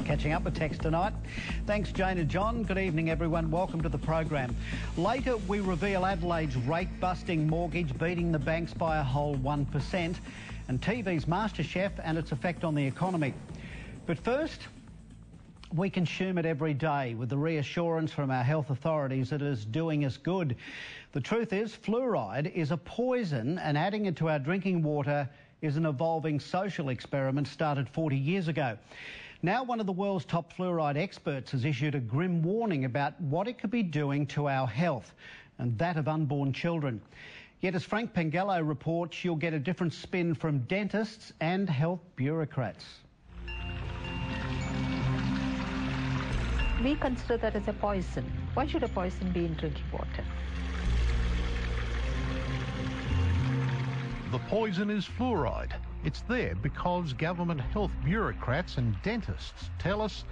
Catching up with text tonight. Thanks, Jane and John. Good evening, everyone. Welcome to the program. Later, we reveal Adelaide's rate-busting mortgage beating the banks by a whole 1%, and TV's MasterChef and its effect on the economy. But first, we consume it every day with the reassurance from our health authorities that it is doing us good. The truth is, fluoride is a poison, and adding it to our drinking water is an evolving social experiment started 40 years ago. Now one of the world's top fluoride experts has issued a grim warning about what it could be doing to our health and that of unborn children. Yet as Frank Pengello reports, you'll get a different spin from dentists and health bureaucrats. We consider that as a poison. Why should a poison be in drinking water? The poison is fluoride. It's there because government health bureaucrats and dentists tell us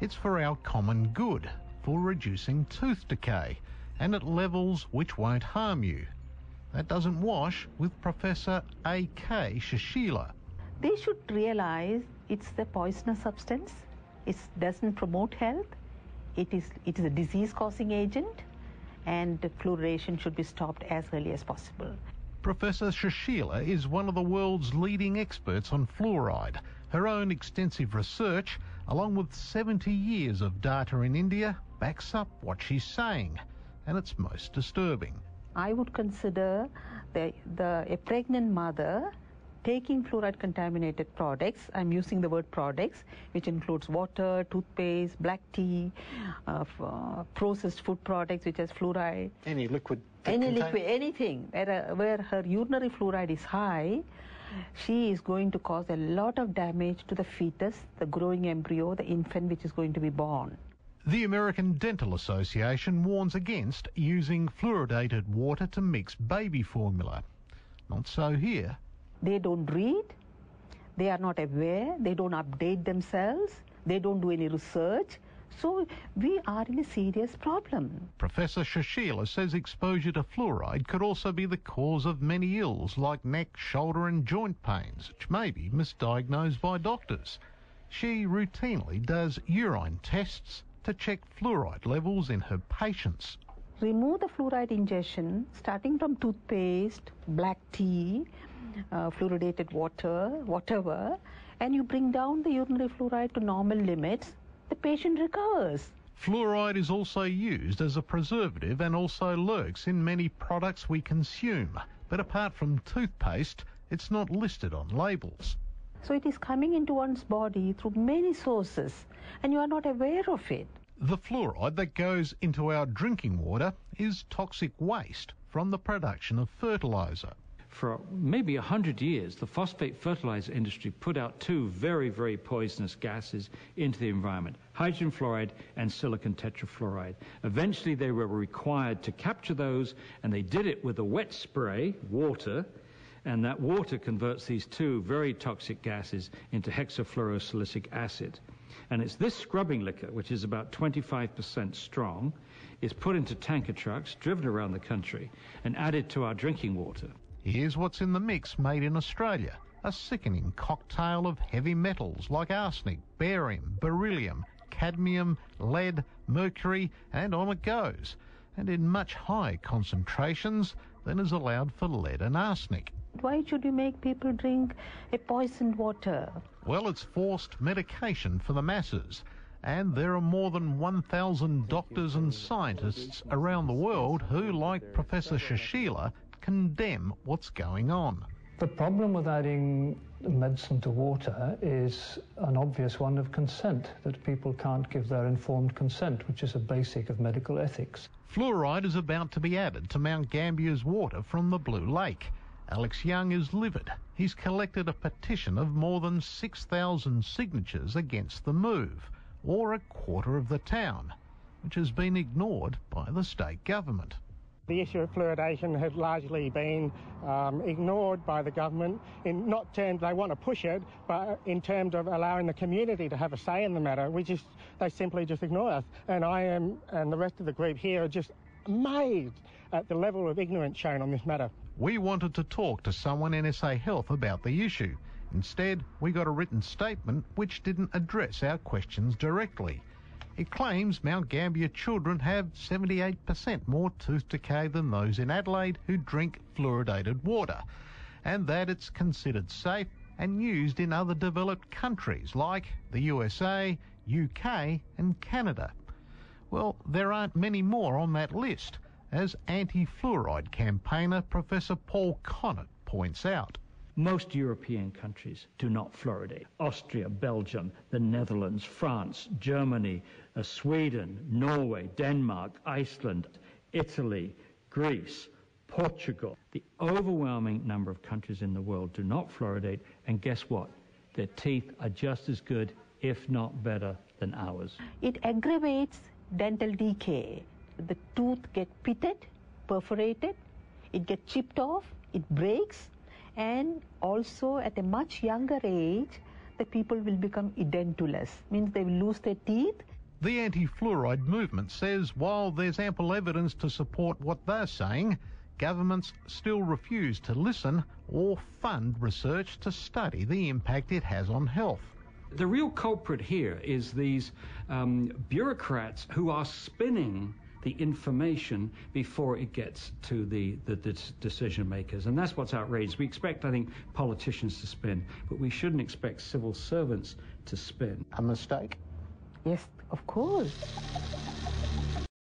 it's for our common good, for reducing tooth decay, and at levels which won't harm you. That doesn't wash with Professor A.K. Sushila. They should realise it's the poisonous substance. It doesn't promote health. It is a disease-causing agent, and fluoridation should be stopped as early as possible. Professor Sushila is one of the world's leading experts on fluoride. Her own extensive research, along with 70 years of data in India, backs up what she's saying, and it's most disturbing. I would consider a pregnant mother taking fluoride-contaminated products, I'm using the word products, which includes water, toothpaste, black tea, processed food products which has fluoride. Any liquid? Anything. Where her urinary fluoride is high, she is going to cause a lot of damage to the fetus, the growing embryo, the infant which is going to be born. The American Dental Association warns against using fluoridated water to mix baby formula. Not so here. They don't read, they are not aware, they don't update themselves, they don't do any research. So we are in a serious problem. Professor Sushila says exposure to fluoride could also be the cause of many ills like neck, shoulder and joint pains, which may be misdiagnosed by doctors. She routinely does urine tests to check fluoride levels in her patients. Remove the fluoride ingestion starting from toothpaste, black tea, fluoridated water, whatever, and you bring down the urinary fluoride to normal limits, the patient recovers. Fluoride is also used as a preservative and also lurks in many products we consume. But apart from toothpaste, it's not listed on labels. So it is coming into one's body through many sources, and you are not aware of it. The fluoride that goes into our drinking water is toxic waste from the production of fertiliser. For maybe 100 years, the phosphate fertilizer industry put out two very, very poisonous gases into the environment, hydrogen fluoride and silicon tetrafluoride. Eventually, they were required to capture those, and they did it with a wet spray, water, and that water converts these two very toxic gases into hexafluorosilicic acid. And it's this scrubbing liquor, which is about 25% strong, is put into tanker trucks, driven around the country, and added to our drinking water. Here's what's in the mix made in Australia, a sickening cocktail of heavy metals like arsenic, barium, beryllium, cadmium, lead, mercury, and on it goes, and in much higher concentrations than is allowed for lead and arsenic. Why should you make people drink a poisoned water? Well, it's forced medication for the masses, and there are more than 1,000 doctors and scientists around the world who, like Professor Sushila, condemn what's going on. The problem with adding medicine to water is an obvious one of consent, that people can't give their informed consent, which is a basic of medical ethics. Fluoride is about to be added to Mount Gambier's water from the Blue Lake. Alex Young is livid. He's collected a petition of more than 6,000 signatures against the move, or a quarter of the town, which has been ignored by the state government. The issue of fluoridation has largely been ignored by the government, in not terms they want to push it, but in terms of allowing the community to have a say in the matter. They simply just ignore us. And I am, and the rest of the group here, are just amazed at the level of ignorance shown on this matter. We wanted to talk to someone in SA Health about the issue. Instead, we got a written statement which didn't address our questions directly. It claims Mount Gambier children have 78% more tooth decay than those in Adelaide who drink fluoridated water, and that it's considered safe and used in other developed countries like the USA, UK and Canada. Well, there aren't many more on that list, as anti-fluoride campaigner Professor Paul Connett points out. Most European countries do not fluoridate. Austria, Belgium, the Netherlands, France, Germany, Sweden, Norway, Denmark, Iceland, Italy, Greece, Portugal. The overwhelming number of countries in the world do not fluoridate, and guess what? Their teeth are just as good, if not better, than ours. It aggravates dental decay. The tooth gets pitted, perforated, it gets chipped off, it breaks, and also at a much younger age, the people will become edentulous, means they will lose their teeth. The anti-fluoride movement says while there's ample evidence to support what they're saying, governments still refuse to listen or fund research to study the impact it has on health. The real culprit here is these bureaucrats who are spinning the information before it gets to the decision makers. And that's what's outrageous. We expect, I think, politicians to spin, but we shouldn't expect civil servants to spin. A mistake? Yes, of course.